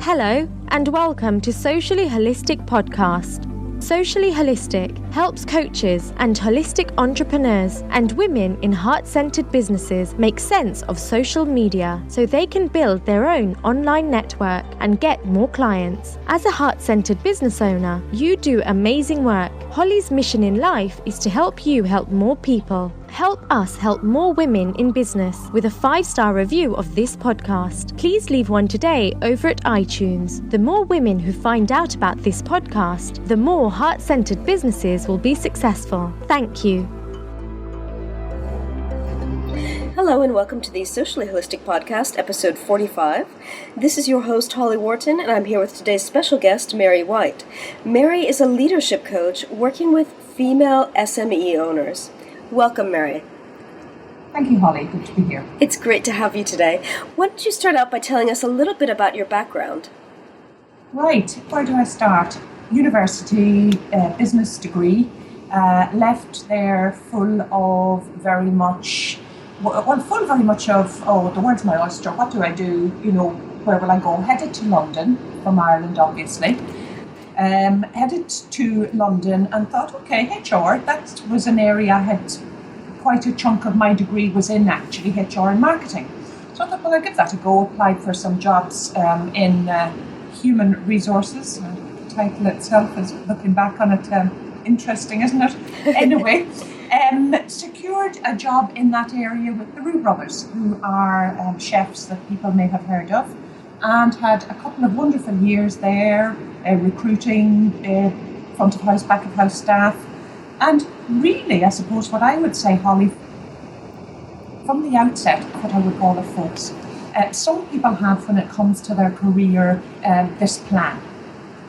Hello, and welcome to Socially Holistic Podcast. Socially Holistic helps coaches and holistic entrepreneurs and women in heart-centered businesses make sense of social media so they can build their own online network and get more clients. As a heart-centered business owner, you do amazing work. Holly's mission in life is to help you help more people. Help us help more women in business with a 5-star review of this podcast. Please leave one today over at iTunes. The more women who find out about this podcast, the more heart-centered businesses will be successful. Thank you. Hello and welcome to the Socially Holistic Podcast, episode 45. This is your host, Holly Wharton, and I'm here with today's special guest, Mary White. Mary is a leadership coach working with female SME owners. Welcome, Mary. Thank you, Holly. Good to be here. It's great to have you today. Why don't you start out by telling us a little bit about your background? Right. Where do I start? University, business degree. Left there full very much of, the world's my oyster. What do I do? Where will I go? Headed to London from Ireland, obviously. Headed to London and thought, okay, HR, that was an area I had quite a chunk of my degree was in, actually, HR and marketing. So I thought, well, I'll give that a go. Applied for some jobs in human resources. The title itself is, looking back on it, interesting, isn't it? Anyway, secured a job in that area with the Roux brothers, who are chefs that people may have heard of, and had a couple of wonderful years there, recruiting front of house, back of house staff. And really, I suppose what I would say, Holly, from the outset, what I would call it, folks, some people have, when it comes to their career, this plan.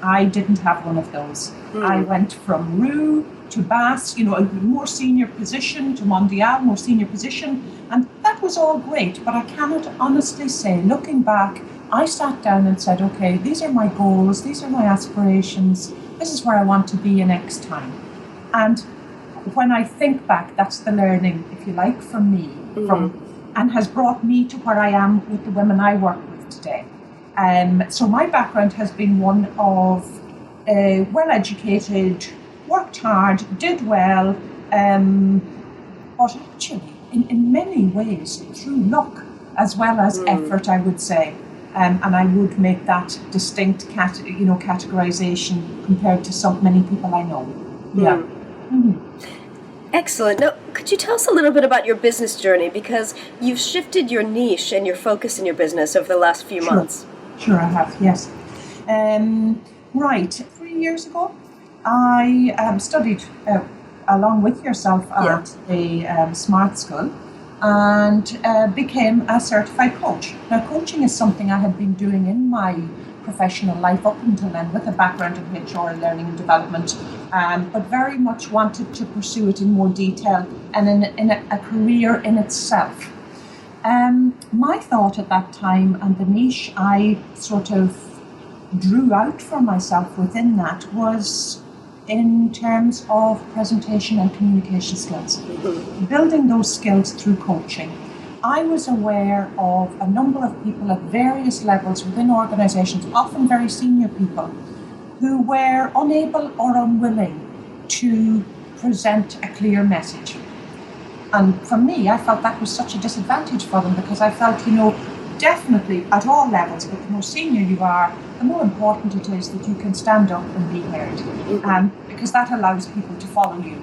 I didn't have one of those. I went from Roux to Bass, a more senior position, to Mondial, more senior position, and that was all great. But I cannot honestly say, looking back, I sat down and said, okay, these are my goals, these are my aspirations, this is where I want to be in X time. And when I think back, that's the learning, if you like, from me, and has brought me to where I am with the women I work with today. So my background has been one of well-educated, worked hard, did well, but actually, in many ways, through luck as well as effort, I would say. And I would make that distinct categorization compared to many people I know. Yeah. Mm-hmm. Excellent. Now, could you tell us a little bit about your business journey? Because you've shifted your niche and your focus in your business over the last few months. Sure, I have, yes. Right. 3 years ago, I studied along with yourself at the Smart School, and became a certified coach. Now, coaching is something I had been doing in my professional life up until then, with a background in HR, learning and development, but very much wanted to pursue it in more detail and in a career in itself. My thought at that time, and the niche I sort of drew out for myself within that, was in terms of presentation and communication skills, building those skills through coaching. I was aware of a number of people at various levels within organisations, often very senior people, who were unable or unwilling to present a clear message. And for me, I felt that was such a disadvantage for them, because I felt, definitely at all levels, but the more senior you are, the more important it is that you can stand up and be heard. Because that allows people to follow you,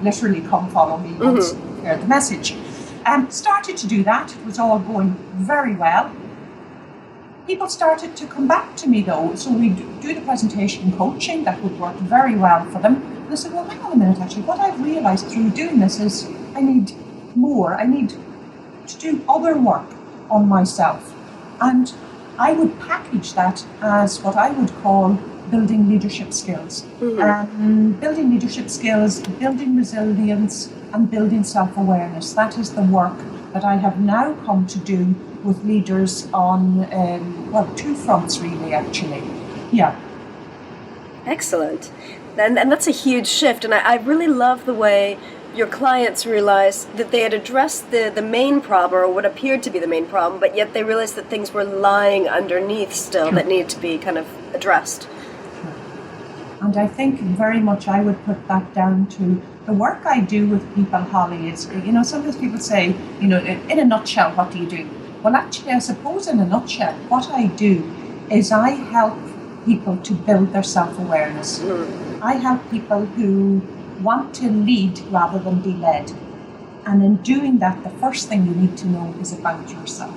literally come follow me once you hear the message. Started to do that. It was all going very well. People started to come back to me though. So we do the presentation coaching, that would work very well for them. And I said, well, hang on a minute, actually, what I've realized through doing this is I need more. I need to do other work on myself. And I would package that as what I would call building leadership skills. Building leadership skills, building resilience, and building self-awareness. That is the work that I have now come to do with leaders on, two fronts really, actually. Yeah. Excellent. And that's a huge shift. And I really love the way your clients realized that they had addressed the main problem, or what appeared to be the main problem, but yet they realized that things were lying underneath still that needed to be kind of addressed. And I think very much I would put that down to the work I do with people, Holly. Is, sometimes people say, in a nutshell, what do you do? Well, actually, I suppose in a nutshell, what I do is I help people to build their self-awareness. I help people who want to lead rather than be led. And in doing that, the first thing you need to know is about yourself.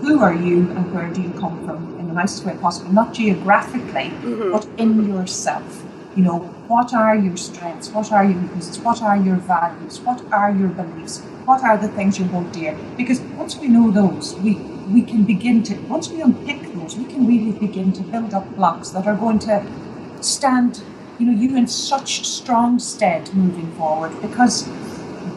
Who are you and where do you come from in the nicest way possible? Not geographically, but in yourself. What are your strengths? What are your weaknesses? What are your values? What are your beliefs? What are the things you hold dear? Because once we know those, we can begin to, once we unpick those, we can really begin to build up blocks that are going to stand, you in such strong stead moving forward. Because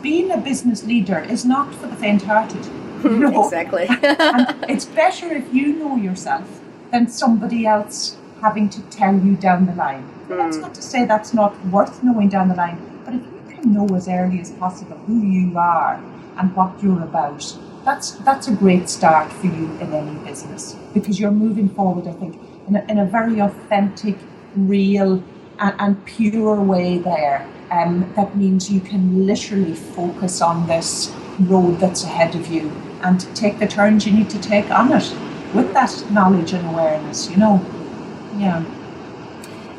being a business leader is not for the faint-hearted. Exactly. And it's better if you know yourself than somebody else having to tell you down the line. And that's not to say that's not worth knowing down the line, but if you can know as early as possible who you are and what you're about, that's a great start for you in any business, because you're moving forward, I think, in a very authentic, real and pure way there. That means you can literally focus on this road that's ahead of you and take the turns you need to take on it with that knowledge and awareness, Yeah.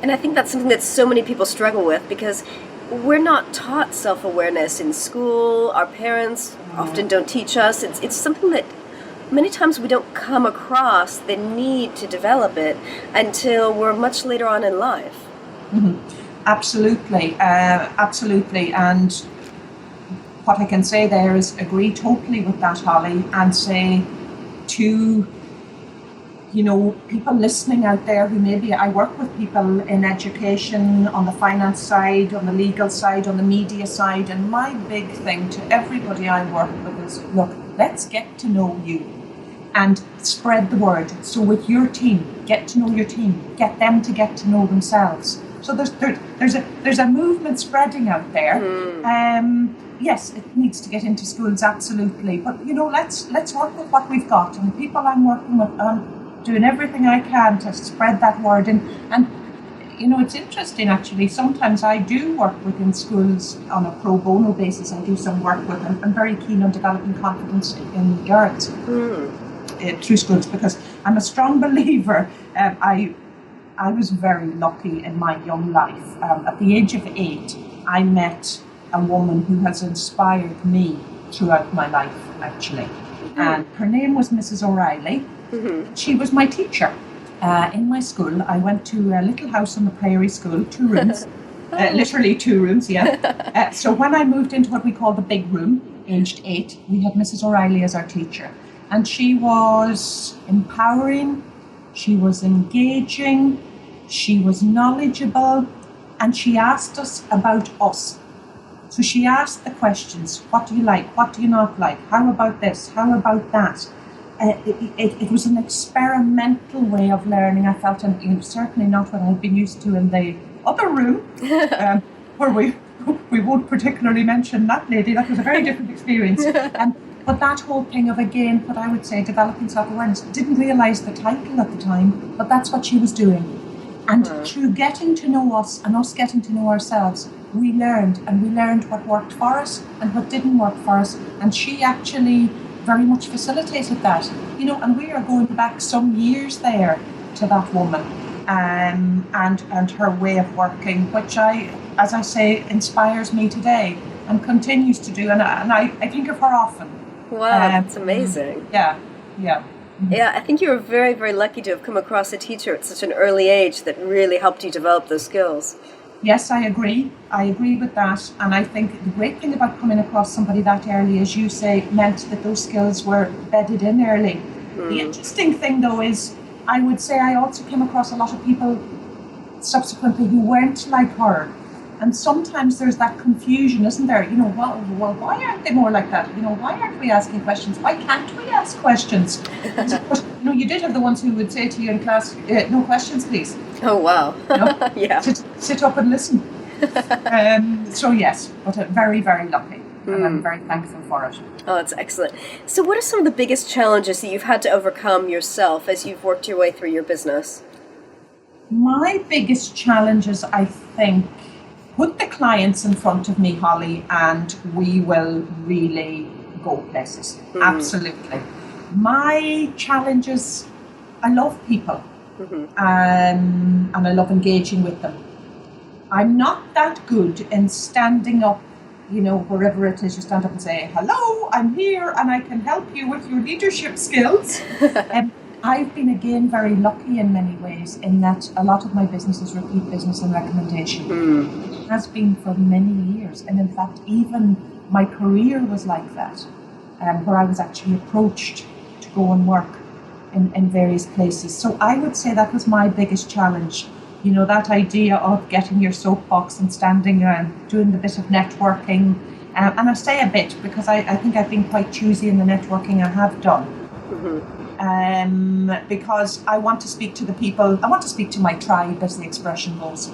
And I think that's something that so many people struggle with, because we're not taught self-awareness in school. Our parents often don't teach us. It's something that many times we don't come across the need to develop it until we're much later on in life. Absolutely. And what I can say there is agree totally with that, Holly, and say to people listening out there who maybe, I work with people in education, on the finance side, on the legal side, on the media side, and my big thing to everybody I work with is, look, let's get to know you and spread the word. So with your team, get to know your team, get them to get to know themselves. So there's a movement spreading out there. Yes, it needs to get into schools, absolutely. But let's work with what we've got, and the people I'm working with, I'm doing everything I can to spread that word. And it's interesting actually. Sometimes I do work within schools on a pro bono basis. I do some work with them. I'm very keen on developing confidence in girls through schools, because I'm a strong believer. I was very lucky in my young life. At the age of 8, I met a woman who has inspired me throughout my life, actually. And her name was Mrs. O'Reilly. She was my teacher. In my school, I went to a little house on the prairie school, 2 rooms, literally 2 rooms, yeah. So when I moved into what we call the big room, aged 8, we had Mrs. O'Reilly as our teacher. And she was empowering, she was engaging, she was knowledgeable, and she asked us about us. So she asked the questions: what do you like? What do you not like? How about this? How about that? It was an experimental way of learning, I felt, and certainly not what I'd been used to in the other room, where we won't particularly mention that lady. That was a very different experience. But that whole thing of, again, what I would say, developing self-awareness, didn't realise the title at the time, but that's what she was doing. And through getting to know us and us getting to know ourselves, we learned what worked for us and what didn't work for us. And she actually very much facilitated that, and we are going back some years there to that woman and her way of working, which as I say, inspires me today and continues to do. And I think of her often. Wow, that's amazing. Yeah. Yeah, I think you were very, very lucky to have come across a teacher at such an early age that really helped you develop those skills. Yes, I agree. I agree with that. And I think the great thing about coming across somebody that early, as you say, meant that those skills were bedded in early. The interesting thing, though, is I would say I also came across a lot of people subsequently who weren't like her. And sometimes there's that confusion, isn't there? Well, why aren't they more like that? Why aren't we asking questions? Why can't we ask questions? But, you did have the ones who would say to you in class, no questions, please. Oh, wow. Yeah. Sit up and listen. So yes, but very, very lucky. And I'm very thankful for it. Oh, that's excellent. So what are some of the biggest challenges that you've had to overcome yourself as you've worked your way through your business? My biggest challenges, I think, put the clients in front of me, Holly, and we will really go places. Absolutely. My challenges, I love people, and I love engaging with them. I'm not that good in standing up, wherever it is, you stand up and say, hello, I'm here and I can help you with your leadership skills. I've been, again, very lucky in many ways in that a lot of my business is repeat business and recommendation. It has been for many years. And in fact, even my career was like that, where I was actually approached to go and work in various places. So I would say that was my biggest challenge. That idea of getting your soapbox and standing and doing a bit of networking. And I say a bit because I think I've been quite choosy in the networking I have done. Because I want to speak to the people, I want to speak to my tribe, as the expression goes.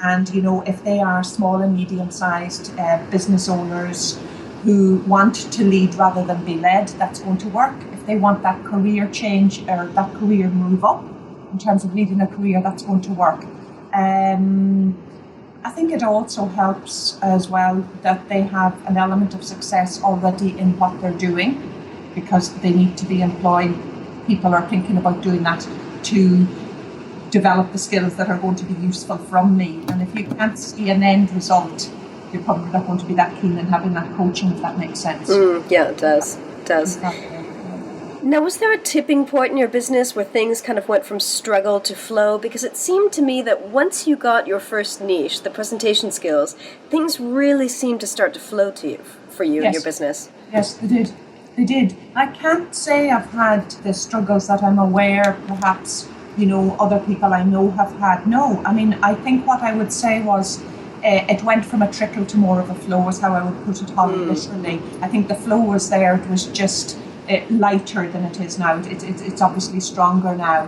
And, if they are small and medium-sized business owners who want to lead rather than be led, that's going to work. If they want that career change or that career move up, in terms of leading a career, that's going to work. I think it also helps as well that they have an element of success already in what they're doing, because they need to be employing. People are thinking about doing that to develop the skills that are going to be useful from me. And if you can't see an end result, you're probably not going to be that keen in having that coaching, if that makes sense. Yeah, it does. It does. Now, was there a tipping point in your business where things kind of went from struggle to flow? Because it seemed to me that once you got your first niche, the presentation skills, things really seemed to start to flow for you in your business. Yes, they did. They did. I can't say I've had the struggles that I'm aware perhaps, other people I know have had. No, I mean, I think what I would say was it went from a trickle to more of a flow, is how I would put it, Holly, literally. I think the flow was there. It was just lighter than it is now. It's obviously stronger now.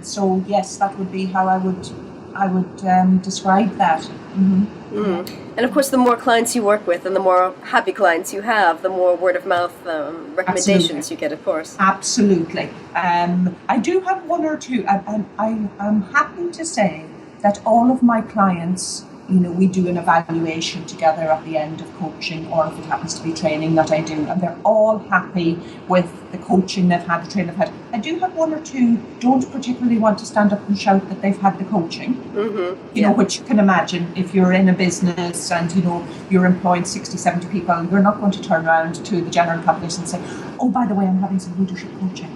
So yes, that would be how I would describe that. And of course, the more clients you work with and the more happy clients you have, the more word of mouth recommendations you get, of course. Absolutely. I do have one or two. I'm happy to say that all of my clients, we do an evaluation together at the end of coaching, or if it happens to be training that I do, and they're all happy with the coaching they've had, the training they've had. I do have one or two don't particularly want to stand up and shout that they've had the coaching, which you can imagine if you're in a business and, you're employing 60, 70 people, you're not going to turn around to the general population and say, oh, by the way, I'm having some leadership coaching.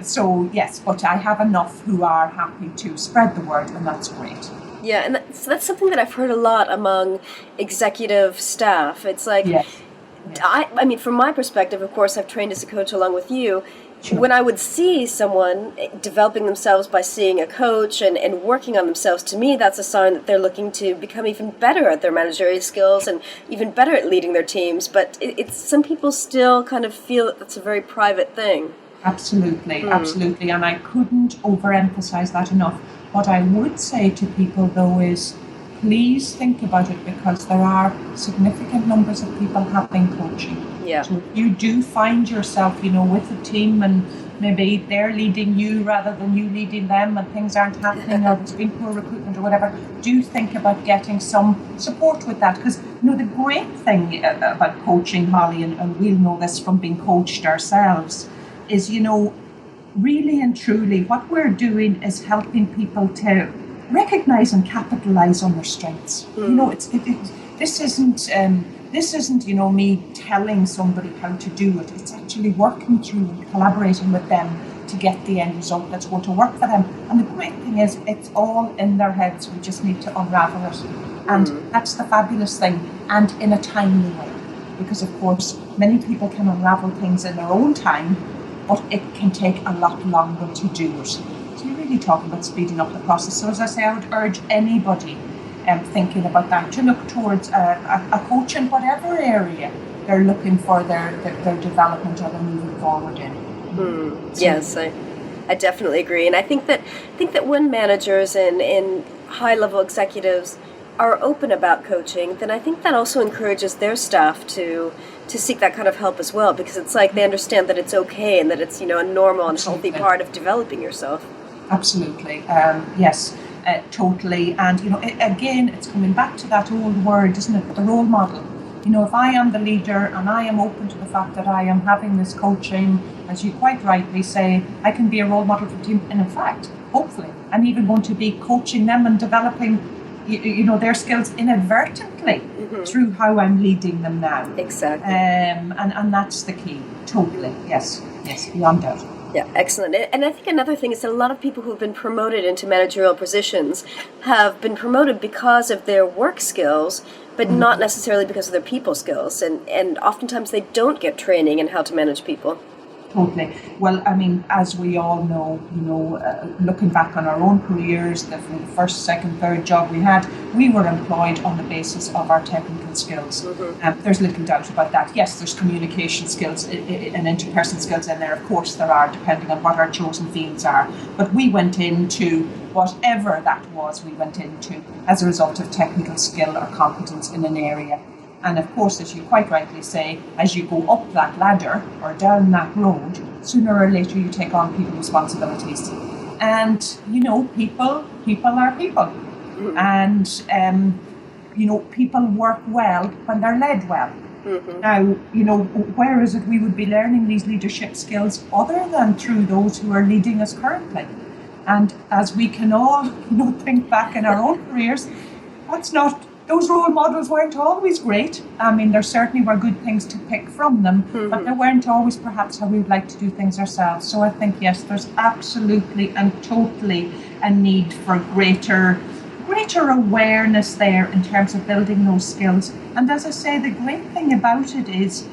So yes, but I have enough who are happy to spread the word, and that's great. Yeah, and that's something that I've heard a lot among executive staff. It's like, I mean, from my perspective, of course, I've trained as a coach along with you. Sure. When I would see someone developing themselves by seeing a coach and working on themselves, to me, that's a sign that they're looking to become even better at their managerial skills and even better at leading their teams. But it's some people still kind of feel that that's a very private thing. Absolutely, absolutely. And I couldn't overemphasize that enough. What I would say to people, though, is please think about it, because there are significant numbers of people having coaching. Yeah. So if you do find yourself, with a team and maybe they're leading you rather than you leading them and things aren't happening or there's been poor recruitment or whatever, do think about getting some support with that. Because, the great thing about coaching, Holly, and we'll know this from being coached ourselves, is, really and truly, what we're doing is helping people to recognise and capitalise on their strengths. This isn't me telling somebody how to do it. It's actually working through and collaborating with them to get the end result that's going to work for them. And the great thing is, it's all in their heads. We just need to unravel it, and that's the fabulous thing, and in a timely way, because of course many people can unravel things in their own time, but it can take a lot longer to do it. So you're really talking about speeding up the process. So as I say, I would urge anybody thinking about that to look towards a coach in whatever area they're looking for their development or they're moving forward in. Yes, I definitely agree. And I think that when managers and high-level executives are open about coaching, then I think that also encourages their staff to seek that kind of help as well, because it's like they understand that it's okay and that it's, a normal and healthy part of developing yourself. Absolutely. Yes, totally. And, again, it's coming back to that old word, isn't it? The role model. If I am the leader and I am open to the fact that I am having this coaching, as you quite rightly say, I can be a role model for the team. And in fact, hopefully, I'm even going to be coaching them and developing their skills inadvertently through how I'm leading them now. Exactly. And that's the key. Totally. Yes, beyond doubt. Yeah, excellent. And I think another thing is that a lot of people who've been promoted into managerial positions have been promoted because of their work skills, but not necessarily because of their people skills. And oftentimes they don't get training in how to manage people. Totally. Well, I mean, as we all know, looking back on our own careers, the first, second, third job we had, we were employed on the basis of our technical skills. There's little doubt about that. Yes, there's communication skills and interpersonal skills in there. Of course there are, depending on what our chosen fields are. But we went into whatever that was, we went into as a result of technical skill or competence in an area. And of course, as you quite rightly say, as you go up that ladder or down that road, sooner or later you take on people responsibilities. And, people are people. And, people work well when they're led well. Now, where is it we would be learning these leadership skills other than through those who are leading us currently? And as we can all, think back in our own careers, those role models weren't always great. I mean, there certainly were good things to pick from them, but they weren't always perhaps how we would like to do things ourselves. So I think, yes, there's absolutely and totally a need for greater awareness there in terms of building those skills. And as I say, the great thing about it is,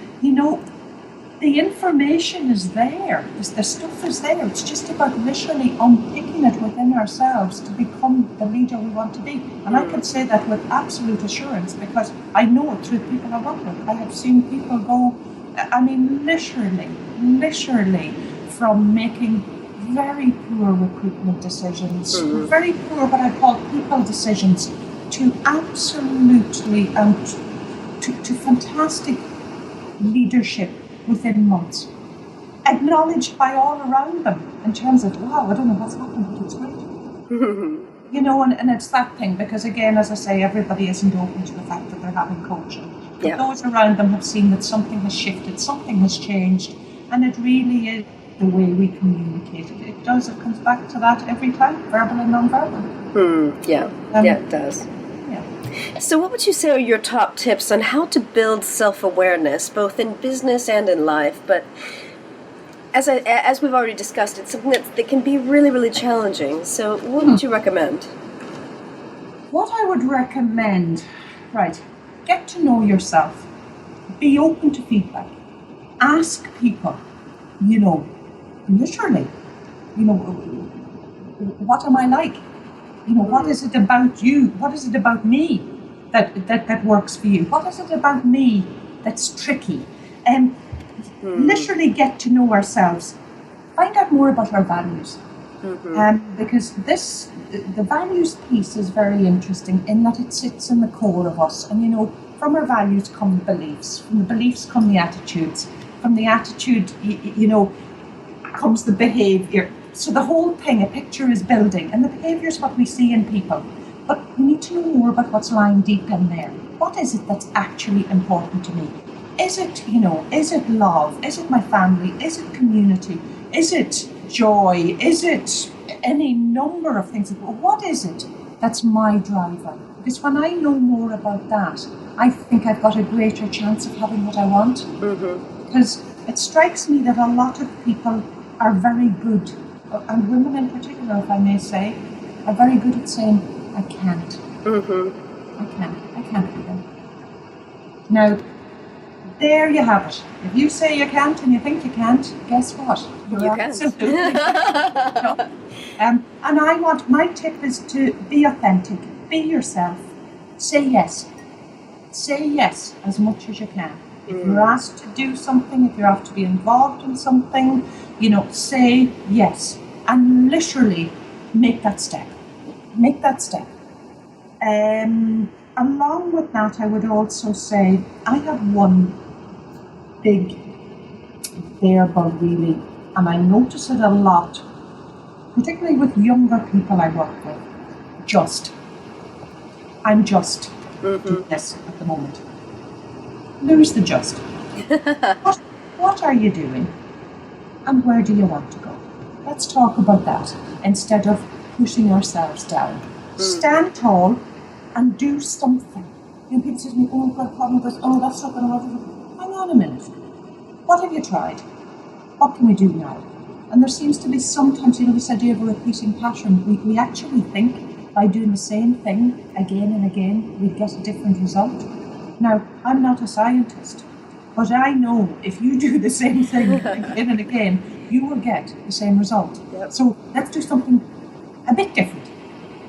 the information is there. The stuff is there. It's just about literally unpicking it within ourselves to become the leader we want to be. And I can say that with absolute assurance because I know it through people I work with. I have seen people go, literally from making very poor recruitment decisions, very poor what I call people decisions, to absolutely to fantastic leadership within months, acknowledged by all around them in terms of, wow, I don't know what's happened, but it's great. And it's that thing, because again, as I say, everybody isn't open to the fact that they're having coaching. But those around them have seen that something has shifted, something has changed, and it really is the way we communicate. It comes back to that every time, verbal and non-verbal. It does. So what would you say are your top tips on how to build self-awareness, both in business and in life? But as we've already discussed, it's something that can be really, really challenging. So what would you recommend? What I would recommend, get to know yourself. Be open to feedback. Ask people, literally, what am I like? What is it about you? What is it about me that works for you? What is it about me that's tricky? Literally get to know ourselves. Find out more about our values. Because the values piece is very interesting in that it sits in the core of us. And, from our values come the beliefs. From the beliefs come the attitudes. From the attitude, comes the behaviour. So the whole thing, a picture is building, and the behaviour is what we see in people. But we need to know more about what's lying deep in there. What is it that's actually important to me? Is it, is it love? Is it my family? Is it community? Is it joy? Is it any number of things? What is it that's my driver? Because when I know more about that, I think I've got a greater chance of having what I want. Because it strikes me that a lot of people are very good, and women in particular, if I may say, are very good at saying, I can't. I can't do that. Now, there you have it. If you say you can't and you think you can't, guess what? You can. And my tip is to be authentic, be yourself, say yes. Say yes as much as you can. If you're asked to do something, if you're asked to be involved in something, say yes. And literally make that step. Make that step. along with that, I would also say I have one big variable really, and I notice it a lot, particularly with younger people I work with. I'm just doing this at the moment. Lose the just. What are you doing? And where do you want to go? Let's talk about that instead of pushing ourselves down. Stand tall and do something. People say to me, oh, I've got a problem with this. Oh, that's not going to work. Hang on a minute. What have you tried? What can we do now? And there seems to be sometimes, this idea of a repeating pattern. We actually think by doing the same thing again and again, we get a different result. Now, I'm not a scientist, but I know if you do the same thing again and again, you will get the same result. Yep. So let's do something a bit different,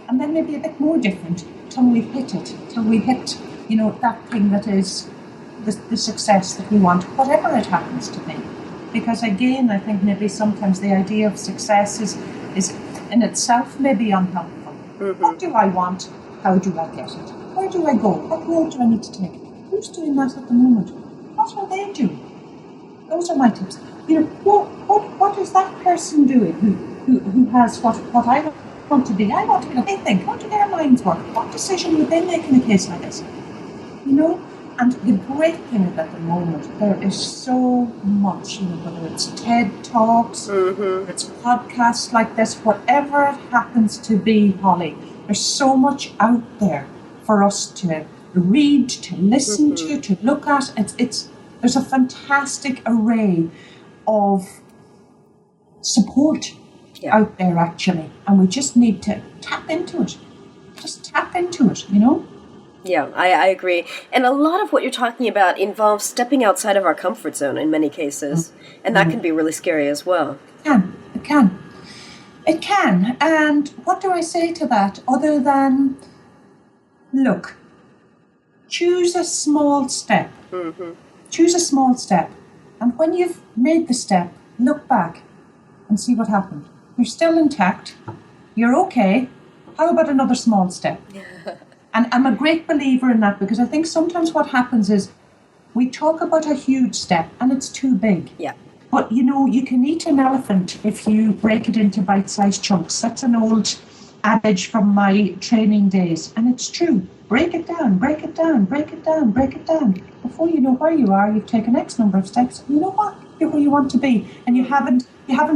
and then maybe a bit more different till we hit it, till we hit, that thing that is the success that we want, whatever it happens to be. Because again, I think maybe sometimes the idea of success is in itself maybe unhelpful. What do I want? How do I get it? Where do I go? What road do I need to take? Who's doing that at the moment? What are they doing? Those are my tips. What is that person doing who has what I want to be? I want to be what they think. How do their minds work? What decision would they make in a case like this? And the great thing is at the moment, there is so much, whether it's TED Talks, it's podcasts like this, whatever it happens to be, Holly, there's so much out there for us to read, to listen to look at. There's a fantastic array of support out there, actually, and we just need to tap into it. Just tap into it, Yeah, I agree. And a lot of what you're talking about involves stepping outside of our comfort zone in many cases. And that can be really scary as well. It can. And what do I say to that other than, look, choose a small step. Choose a small step. And when you've made the step, look back and see what happened. You're still intact. You're okay. How about another small step? And I'm a great believer in that, because I think sometimes what happens is we talk about a huge step and it's too big. Yeah. But, you can eat an elephant if you break it into bite-sized chunks. That's an old adage from my training days. And it's true. Break it down, break it down, break it down, break it down. Before you know where you are, you've taken X number of steps. You know what? You're where you want to be. And you haven't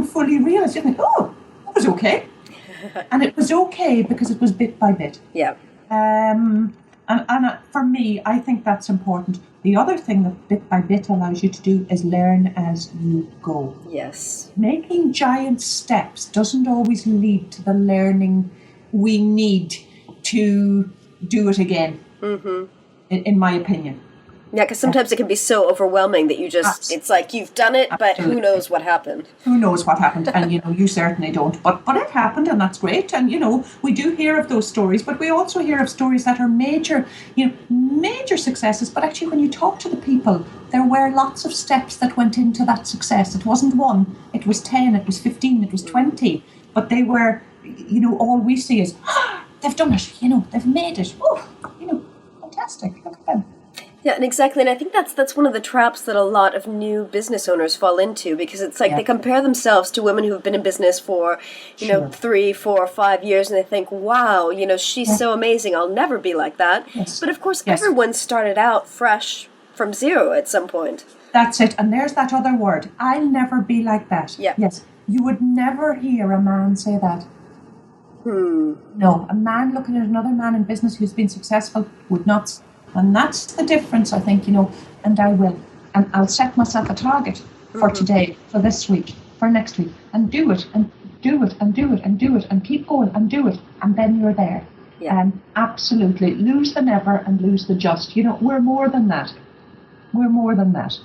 fully realised. You think, oh, that was okay. And it was okay because it was bit by bit. Yeah. And for me, I think that's important. The other thing that bit by bit allows you to do is learn as you go. Yes. Making giant steps doesn't always lead to the learning we need to do it again, in my opinion. Yeah, because sometimes it can be so overwhelming that you just, it's like you've done it, but who knows what happened? Who knows what happened? And, you certainly don't. But it happened, and that's great. And, we do hear of those stories, but we also hear of stories that are major successes. But actually, when you talk to the people, there were lots of steps that went into that success. It wasn't one, it was 10, it was 15, it was 20. But they were, all we see is, they've done it, they've made it. Oh, fantastic. Look at them. Yeah, and exactly, and I think that's one of the traps that a lot of new business owners fall into, because it's like they compare themselves to women who have been in business for, 3, 4, 5 years, and they think, wow, she's so amazing, I'll never be like that. Yes. But of course, everyone started out fresh from zero at some point. That's it, and there's that other word, I'll never be like that. Yeah. Yes, you would never hear a man say that. No, a man looking at another man in business who's been successful would not. And that's the difference, I think, and I will. And I'll set myself a target for today, for this week, for next week, and do it, and do it, and do it, and do it, and keep going, and do it. And then you're there. Yeah. Absolutely. Lose the never and lose the just. We're more than that. We're more than that.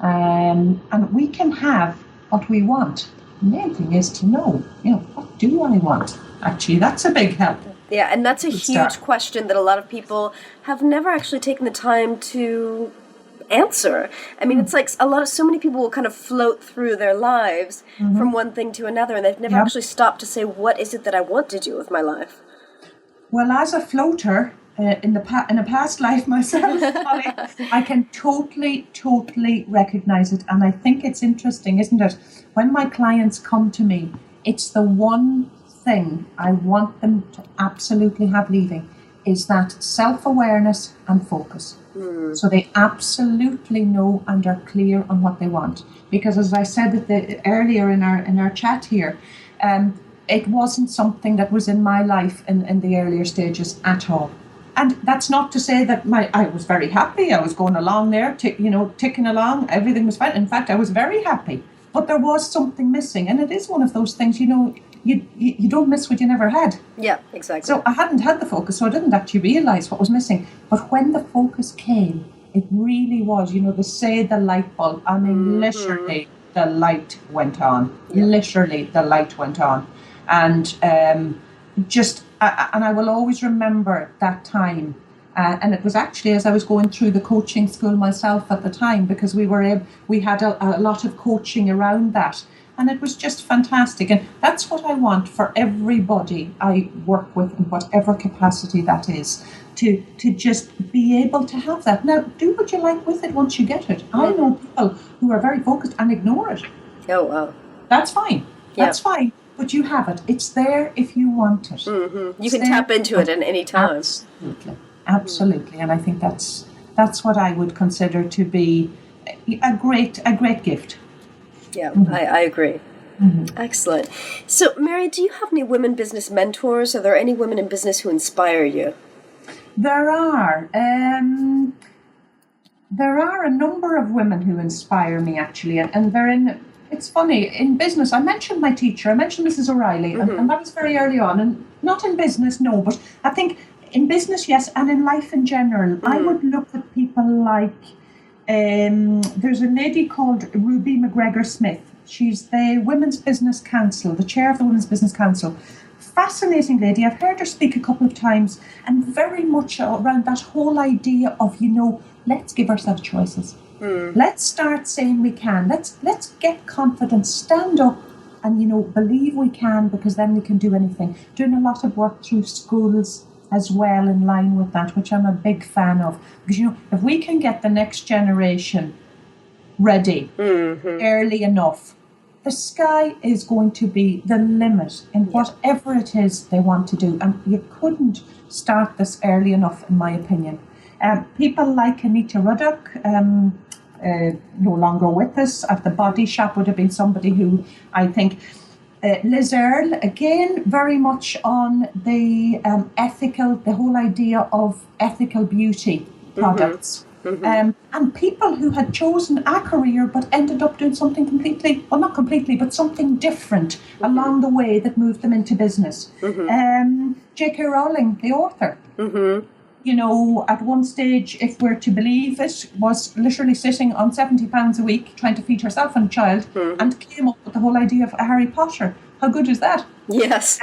And we can have what we want. The main thing is to know, what do I want? Actually, that's a big help. Yeah, and that's a huge question that a lot of people have never actually taken the time to answer. I mean, it's like so many people will kind of float through their lives from one thing to another, and they've never actually stopped to say, what is it that I want to do with my life? Well, as a floater, in a past life myself, Holly, I can totally recognise it. And I think it's interesting, isn't it? When my clients come to me, it's the one thing I want them to absolutely have leaving is that self-awareness and focus. So they absolutely know and are clear on what they want. Because as I said earlier in our chat here, it wasn't something that was in my life in the earlier stages at all. And that's not to say that I was very happy. I was going along there, ticking along. Everything was fine. In fact, I was very happy. But there was something missing. And it is one of those things, you don't miss what you never had. Yeah, exactly. So I hadn't had the focus, so I didn't actually realise what was missing. But when the focus came, it really was, they say the light bulb. I mean, literally, the light went on. Yeah. Literally, the light went on. And and I will always remember that time. And it was actually as I was going through the coaching school myself at the time, because we had a lot of coaching around that. And it was just fantastic. And that's what I want for everybody I work with in whatever capacity that is, to just be able to have that. Now, do what you like with it once you get it. I know people who are very focused and ignore it. Oh, wow. That's fine. That's fine. But you have it. It's there if you want it. Mm-hmm. You can tap into it at any time. Absolutely. And I think that's what I would consider to be a great gift. Yeah, I agree. Mm-hmm. Excellent. So, Mary, do you have any women business mentors? Are there any women in business who inspire you? There are. There are a number of women who inspire me, actually, and they're in. It's funny, in business, I mentioned my teacher, I mentioned Mrs. O'Reilly, and that was very early on, and not in business, no, but I think in business, yes, and in life in general, I would look at people like, there's a lady called Ruby McGregor-Smith. She's the Women's Business Council, the chair of the Women's Business Council. Fascinating lady. I've heard her speak a couple of times, and very much around that whole idea of, let's give ourselves choices. Let's start saying we can. Let's get confidence, stand up and, believe we can, because then we can do anything. Doing a lot of work through schools as well in line with that, which I'm a big fan of. Because, if we can get the next generation ready early enough, the sky is going to be the limit in whatever it is they want to do. And you couldn't start this early enough, in my opinion. People like Anita Ruddock, no longer with us at the Body Shop, would have been somebody who I think, Liz Earle, again, very much on the the whole idea of ethical beauty products. And people who had chosen a career but ended up doing something completely, well, not completely, but something different along the way that moved them into business. J.K. Rowling, the author, at one stage, if we're to believe it, was literally sitting on £70 a week trying to feed herself and a child, and came up with the whole idea of Harry Potter. How good is that? Yes.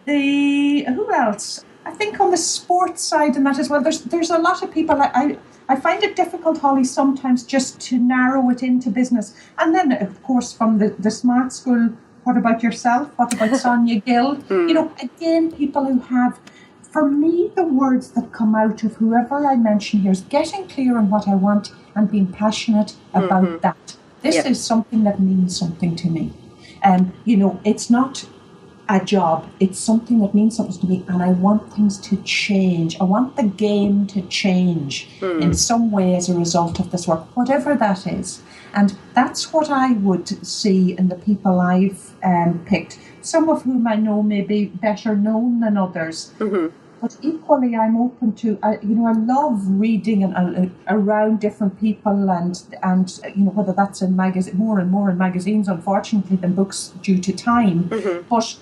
Who else? I think on the sports side and that as well, there's a lot of people. I find it difficult, Holly, sometimes just to narrow it into business. And then, of course, from the Smart School, what about yourself? What about Sonia Gill? Again, people who have, for me, the words that come out of whoever I mention here is getting clear on what I want and being passionate about that. This is something that means something to me. It's not a job, it's something that means something to me, and I want things to change. I want the game to change in some way as a result of this work, whatever that is. And that's what I would see in the people I've picked, some of whom I know may be better known than others. But equally, I'm open to, I love reading around different people and whether that's in more and more in magazines, unfortunately, than books due to time. But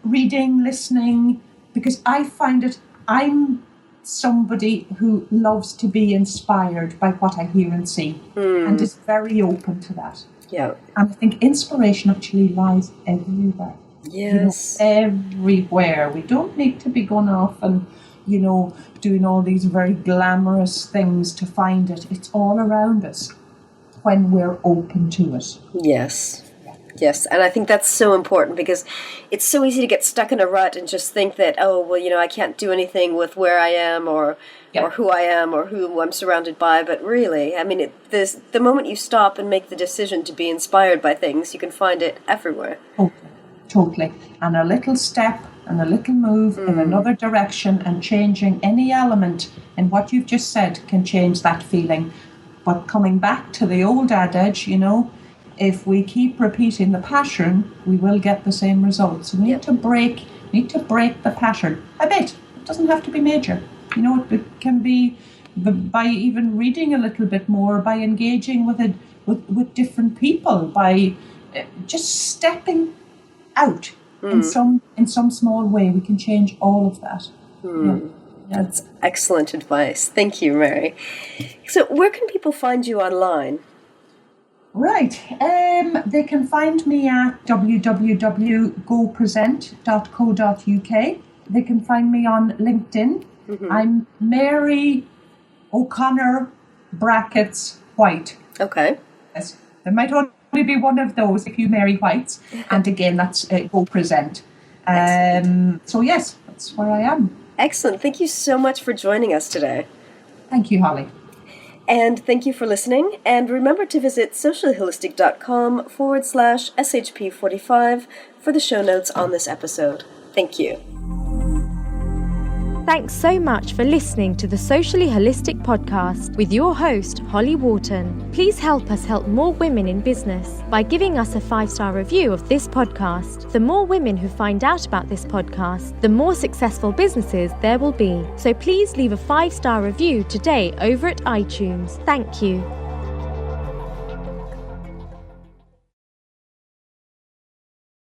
reading, listening, because I find I'm somebody who loves to be inspired by what I hear and see, and is very open to that. Yeah. And I think inspiration actually lies everywhere. Yes. Everywhere. We don't need to be going off and, doing all these very glamorous things to find it. It's all around us when we're open to it. Yes. Yes, and I think that's so important because it's so easy to get stuck in a rut and just think that, oh, well, I can't do anything with where I am or who I am or who I'm surrounded by. But really, I mean, the moment you stop and make the decision to be inspired by things, you can find it everywhere. Totally. And a little step and a little move in another direction and changing any element in what you've just said can change that feeling. But coming back to the old adage, if we keep repeating the pattern, we will get the same results. We need to break the pattern a bit. It doesn't have to be major. It can be by even reading a little bit more, by engaging with different people, by just stepping out in some small way. We can change all of that. That's excellent advice. Thank you, Mary. So where can people find you online? Right. They can find me at www.GoPresent.co.uk. They can find me on LinkedIn. I'm Mary O'Connor White. Okay. Yes. There might only be one of those if you Mary Whites. And again, that's GoPresent. So yes, that's where I am. Excellent. Thank you so much for joining us today. Thank you, Holly. And thank you for listening. And remember to visit sociallyholistic.com/SHP45 for the show notes on this episode. Thank you. Thanks so much for listening to the Socially Holistic Podcast with your host, Holly Wharton. Please help us help more women in business by giving us a 5-star review of this podcast. The more women who find out about this podcast, the more successful businesses there will be. So please leave a 5-star review today over at iTunes. Thank you.